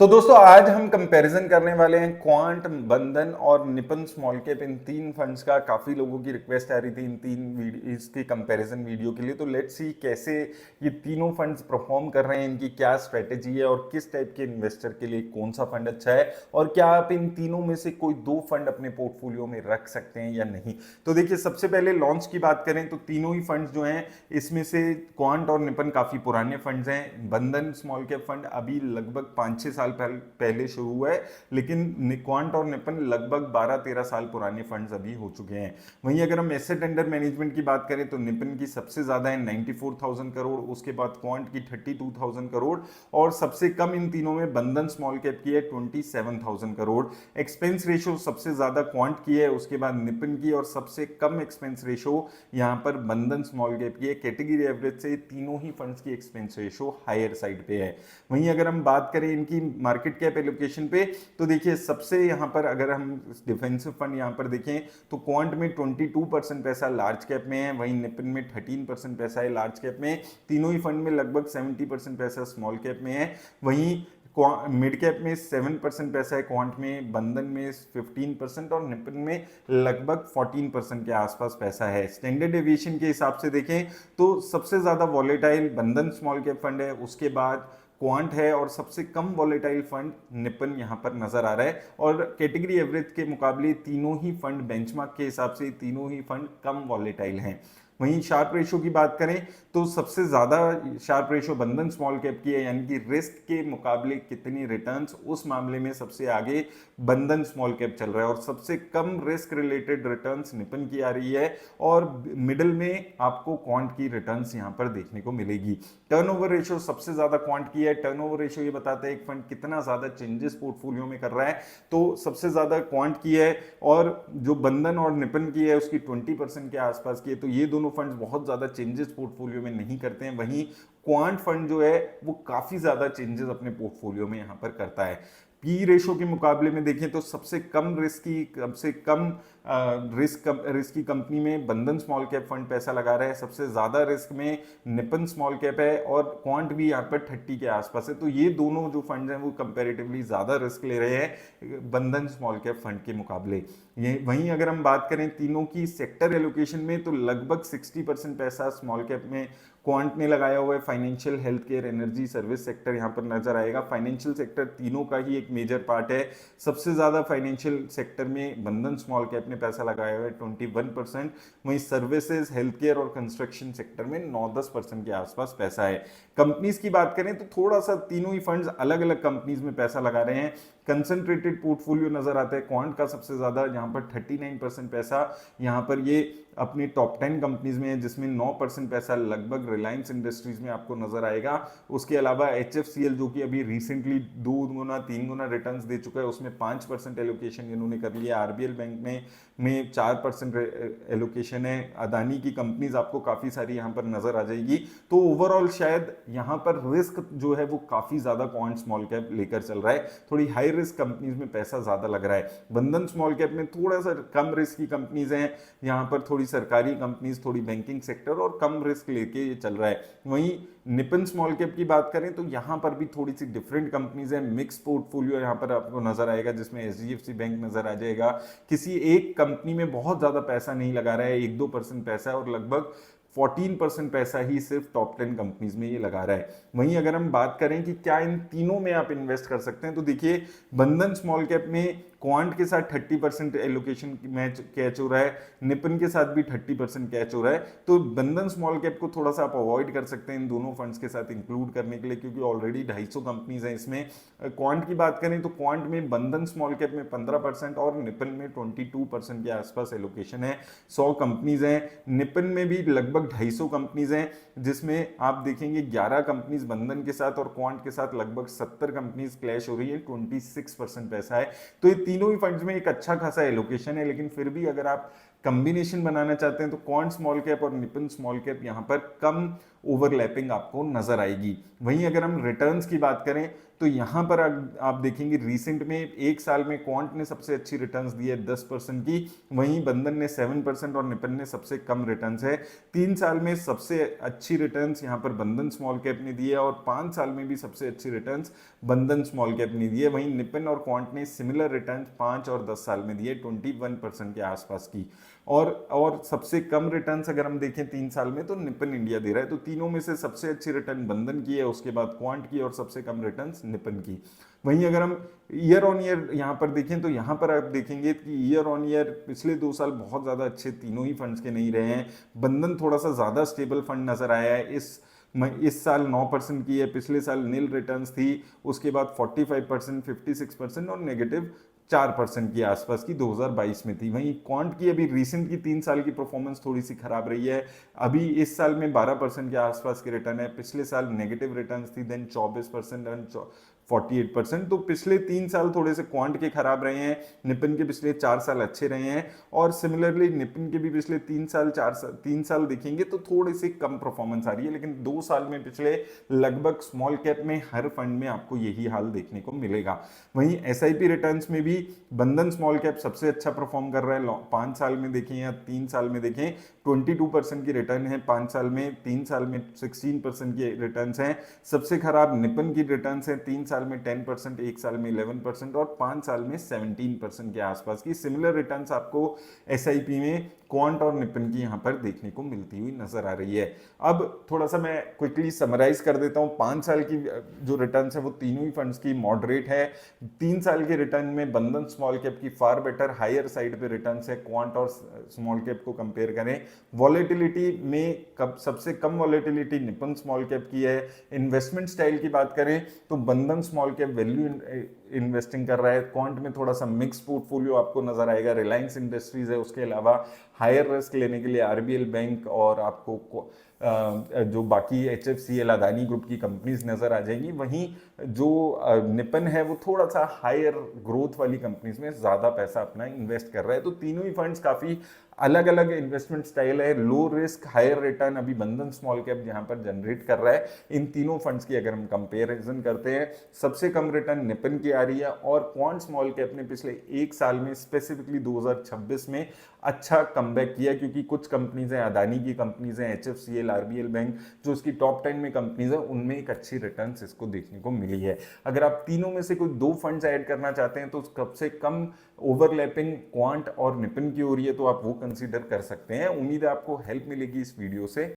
तो दोस्तों आज हम कंपैरिजन करने वाले हैं क्वांट, बंधन और निपन स्मॉल कैप, इन तीन फंड्स का। काफी लोगों की रिक्वेस्ट आ रही थी इन तीन इसके कंपैरिजन वीडियो के लिए। तो लेट्स सी कैसे ये तीनों फंड्स परफॉर्म कर रहे हैं, इनकी क्या स्ट्रेटेजी है और किस टाइप के इन्वेस्टर के लिए कौन सा फंड अच्छा है, और क्या आप इन तीनों में से कोई दो फंड अपने पोर्टफोलियो में रख सकते हैं या नहीं। तो देखिए, सबसे पहले लॉन्च की बात करें तो तीनों ही फंड्स जो हैं इसमें से क्वांट और निपन काफी पुराने फंड्स हैं। बंधन स्मॉल कैप फंड अभी लगभग 5-6 साल पहले शुरू हुआ है, लेकिन क्वांट और निपन लगभग 12-13 साल पुराने फंड्स अभी हो चुके हैं। वहीं अगर हम एसेट अंडर मैनेजमेंट की बात करें तो निपन की सबसे ज्यादा है 94,000 करोड़, उसके बाद क्वांट की 32,000 करोड़, और सबसे कम इन तीनों में बंधन स्मॉल कैप की है 27,000 करोड़। एक्सपेंस रेशो सबसे ज्यादा क्वांट की है, उसके बाद निपन की, और सबसे कम एक्सपेंस रेशो यहां पर बंधन स्मॉल कैप की है। कैटेगरी एवरेज से तीनों ही फंड्स की एक्सपेंस रेशो हायर साइड पे है। वहीं अगर हम बात करें इनकी मार्केट कैप एलोकेशन पे तो देखिए, सबसे यहां पर अगर हम डिफेंसिव फंड यहां पर देखें तो क्वांट में 22% पैसा लार्ज कैप में है, वहीं निपन में 13% पैसा है लार्ज कैप में। तीनों ही फंड में लगभग 70% पैसा स्मॉल कैप में है। वहीं मिड कैप में 7% पैसा है, क्वांट में, बंधन में 15% और निपन में लगभग 14% के आसपास पैसा है। स्टैंडर्ड एविएशन के हिसाब से देखें तो सबसे ज्यादा वॉलेटाइल बंधन स्मॉल कैप फंड है, उसके बाद क्वांट है, और सबसे कम वॉलेटाइल फंड निपन यहां पर नजर आ रहा है। और कैटेगरी एवरेज के मुकाबले तीनों ही फंड बेंचमार्क के हिसाब से तीनों ही फंड कम वॉलेटाइल हैं। वहीं शार्प रेशो की बात करें तो सबसे ज्यादा शार्प रेशो बंधन स्मॉल कैप की है, यानी कि रिस्क के मुकाबले कितनी रिटर्न्स, उस मामले में सबसे आगे बंधन स्मॉल कैप चल रहा है, और सबसे कम रिस्क रिलेटेड रिटर्न्स निपन की आ रही है, और मिडिल में आपको क्वांट की रिटर्न्स यहां पर देखने को मिलेगी। टर्नओवर रेशियो सबसे ज्यादा क्वांट की है। टर्नओवर रेशियो ये बताता है एक फंड कितना ज्यादा चेंजेस पोर्टफोलियो में कर रहा है, तो सबसे ज्यादा क्वांट की है, और जो बंधन और निपन की है उसकी 20% के आसपास की है। तो ये दोनों फंड्स बहुत ज्यादा चेंजेस पोर्टफोलियो में नहीं करते हैं। वहीं क्वांट फंड जो है वो काफी ज्यादा चेंजेस अपने पोर्टफोलियो में यहां पर करता है। पी रेशो के मुकाबले में देखें तो सबसे कम रिस्क की कंपनी में बंधन स्मॉल कैप फंड पैसा लगा रहा है, सबसे ज्यादा रिस्क में निपन स्मॉल कैप है, और क्वांट भी यहाँ पर 30 के आसपास है। तो ये दोनों जो फंड हैं वो कंपैरेटिवली ज्यादा रिस्क ले रहे हैं बंधन स्मॉल कैप फंड के मुकाबले। ये वहीं अगर हम बात करें तीनों की सेक्टर एलोकेशन में तो लगभग 60% पैसा स्मॉल कैप में क्वांट ने लगाया हुआ है। Financial, health care, energy, service sector यहां पर नजर आएगा। फाइनेंशियल सेक्टर तीनों का ही एक मेजर पार्ट है। सबसे ज्यादा फाइनेंशियल सेक्टर में बंधन स्मॉल कैप ने पैसा लगाया हुआ है 21%। वहीं सर्विसेज, हेल्थ केयर और कंस्ट्रक्शन सेक्टर में 9-10% के आसपास पैसा है। कंपनीज की बात करें तो थोड़ा सा तीनों ही फंड्स अलग अलग कंपनीज में पैसा लगा रहे हैं। कंसंट्रेटेड पोर्टफोलियो नजर आता है क्वांट का सबसे ज्यादा, यहाँ पर 39% पैसा यहाँ पर ये अपनी टॉप 10 कंपनीज में है, जिसमें 9% पैसा लगभग रिलायंस इंडस्ट्रीज में आपको नजर आएगा। उसके अलावा HFCL जो कि अभी रिसेंटली 2 गुना 3 गुना रिटर्न्स दे चुका है, उसमें 5% एलोकेशन इन्होंने कर लिया। RBL बैंक में 4% एलोकेशन है। अदानी की कंपनीज आपको काफी सारी यहाँ पर नजर आ जाएगी। तो ओवरऑल शायद यहाँ पर रिस्क जो है वो काफी ज्यादा क्वांट स्मॉल कैप लेकर चल रहा है। थोड़ी हाई रिस्क कंपनीज में पैसा ज्यादा लग रहा है। बंधन स्मॉल कैप में थोड़ा सा कम रिस्क की कंपनीज हैं, यहाँ पर थोड़ी सरकारी कंपनीज, थोड़ी बैंकिंग सेक्टर और कम रिस्क लेके ये चल रहा है। वहीं निपन स्मॉल कैप की बात करें तो यहाँ पर भी थोड़ी सी डिफरेंट कंपनीज है। मिक्स पोर्टफोलियो यहाँ पर आपको नजर आएगा, जिसमें HDFC बैंक नजर आ जाएगा। किसी एक कंपनी में बहुत ज्यादा पैसा नहीं लगा रहा है, 1-2% पैसा है, और लगभग 14% पैसा ही सिर्फ टॉप 10 कंपनीज में ये लगा रहा है। वहीं अगर हम बात करें कि क्या इन तीनों में आप इन्वेस्ट कर सकते हैं तो देखिए, बंधन स्मॉल कैप में क्वांट के साथ 30% एलोकेशन मैच कैच हो रहा है, निपन के साथ भी 30% कैच हो रहा है। तो बंधन स्मॉल कैप को थोड़ा सा आप अवॉइड कर सकते हैं इन दोनों फंड्स के साथ इंक्लूड करने के लिए, क्योंकि ऑलरेडी 250 कंपनीज हैं इसमें। क्वांट की बात करें तो क्वांट में बंधन स्मॉल कैप में 15% और निपन में 22% के आसपास एलोकेशन है। 100 कंपनीज हैं, निपन में भी लगभग 250 कंपनीज हैं, जिसमें आप देखेंगे 11 कंपनीज बंधन के साथ और क्वांट के साथ लगभग 70 कंपनीज क्लैश हो रही है। 26% पैसा है। तो ये तीनों ही फंड्स में एक अच्छा खासा एलोकेशन है, लेकिन फिर भी अगर आप कॉम्बिनेशन बनाना चाहते हैं तो क्वांट स्मॉल कैप और निपन स्मॉल कैप यहां पर कम ओवरलैपिंग आपको नजर आएगी। वहीं अगर हम रिटर्न्स की बात करें तो यहाँ पर आप देखेंगे रिसेंट में एक साल में क्वांट ने सबसे अच्छी रिटर्न्स दी है 10% की, वहीं बंधन ने 7% और निपन ने सबसे कम रिटर्न्स है। 3 साल में सबसे अच्छी रिटर्न्स यहाँ पर बंधन स्मॉल कैप ने दी है और 5 साल में भी सबसे अच्छी रिटर्न्स बंधन स्मॉल कैप ने दी है। वहीं निपन और क्वांट ने सिमिलर रिटर्न्स 5 और 10 साल में दी है 21% के आसपास की। और सबसे कम रिटर्न्स अगर हम देखें 3 साल में तो निपन इंडिया दे रहा है। तो तीनों में से सबसे अच्छी रिटर्न बंधन की है, उसके बाद क्वांट की और सबसे कम रिटर्न्स निपन की। वहीं अगर हम ईयर ऑन ईयर यहाँ पर देखें तो यहाँ पर आप देखेंगे कि ईयर ऑन ईयर पिछले 2 साल बहुत ज़्यादा अच्छे तीनों ही फंड्स के नहीं रहे हैं। बंधन थोड़ा सा ज़्यादा स्टेबल फंड नजर आया है। इस साल 9% की है, पिछले साल नील रिटर्न्स थी, उसके बाद 45%, 56% और नेगेटिव 4% के आसपास की 2022 में थी। वहीं क्वांट की अभी रिसेंट की 3 साल की परफॉर्मेंस थोड़ी सी खराब रही है। अभी इस साल में 12% के आसपास की रिटर्न है, पिछले साल नेगेटिव रिटर्न्स थी, देन 24% एंड 48%। तो पिछले 3 साल थोड़े से क्वांट के खराब रहे हैं, निपन के पिछले 4 साल अच्छे रहे हैं। और सिमिलरली निपन के भी पिछले 3 साल देखेंगे तो थोड़ी सी कम परफॉर्मेंस आ रही है, लेकिन 2 साल में पिछले लगभग स्मॉल कैप में हर फंड में आपको यही हाल देखने को मिलेगा। वहीं एसआईपी रिटर्न्स में भी बंधन स्मॉल कैप सबसे अच्छा परफॉर्म कर रहा है। 5 साल में देखें या 3 साल में देखें 22% की रिटर्न है 5 साल में, 3 साल में 16% की रिटर्न है। सबसे खराब निपन की रिटर्न है, 3 साल में 10%, 1 साल में 11% और 5 साल में 17% के आसपास की सिमिलर रिटर्न्स आपको एसआईपी में क्वांट और निपन की यहाँ पर देखने को मिलती हुई नजर आ रही है। अब थोड़ा सा मैं क्विकली समराइज कर देता हूँ। 5 साल की जो रिटर्न्स है वो तीनों ही फंड्स की मॉडरेट है। 3 साल के रिटर्न में बंधन स्मॉल कैप की फार बेटर हायर साइड पे रिटर्न्स है क्वांट और स्मॉल कैप को कंपेयर करें। वॉलेटिलिटी में सबसे कम वॉलेटिलिटी निपन स्मॉल कैप की है। इन्वेस्टमेंट स्टाइल की बात करें तो बंधन स्मॉल कैप वैल्यू इन्वेस्टिंग कर रहा है, क्वांट में थोड़ा सा मिक्स पोर्टफोलियो आपको नजर आएगा। रिलायंस इंडस्ट्रीज है, उसके अलावा हायर रिस्क लेने के लिए आरबीएल बैंक और आपको जो बाकी एचएफसीएल अदानी ग्रुप की कंपनीज नजर आ जाएंगी। वहीं जो निपन है वो थोड़ा सा हायर ग्रोथ वाली कंपनीज में ज्यादा पैसा अपना इन्वेस्ट कर रहा है। तो तीनों ही फंड्स काफी अलग अलग इन्वेस्टमेंट स्टाइल है। लो रिस्क हायर रिटर्न अभी बंधन स्मॉल कैप जहां पर जनरेट कर रहा है। इन तीनों फंड्स की अगर हम कंपेरिजन करते हैं, सबसे कम रिटर्न निपन की आ रही है और क्वांट स्मॉल कैप ने पिछले 1 साल में स्पेसिफिकली 2026 में अच्छा कमबैक किया, क्योंकि कुछ कंपनीज हैं, अदानी की कंपनीज हैं, एचएफसीएल, आरबीएल बैंक, जो उसकी टॉप 10 में कंपनीज है, उनमें एक अच्छी रिटर्न्स इसको देखने को मिली है। अगर आप तीनों में से कोई 2 फंड्स ऐड करना चाहते हैं तो सबसे कम ओवरलैपिंग क्वांट और निपन की हो रही है, तो आप वो कंसीडर कर सकते हैं। उम्मीद है आपको हेल्प मिलेगी इस वीडियो से।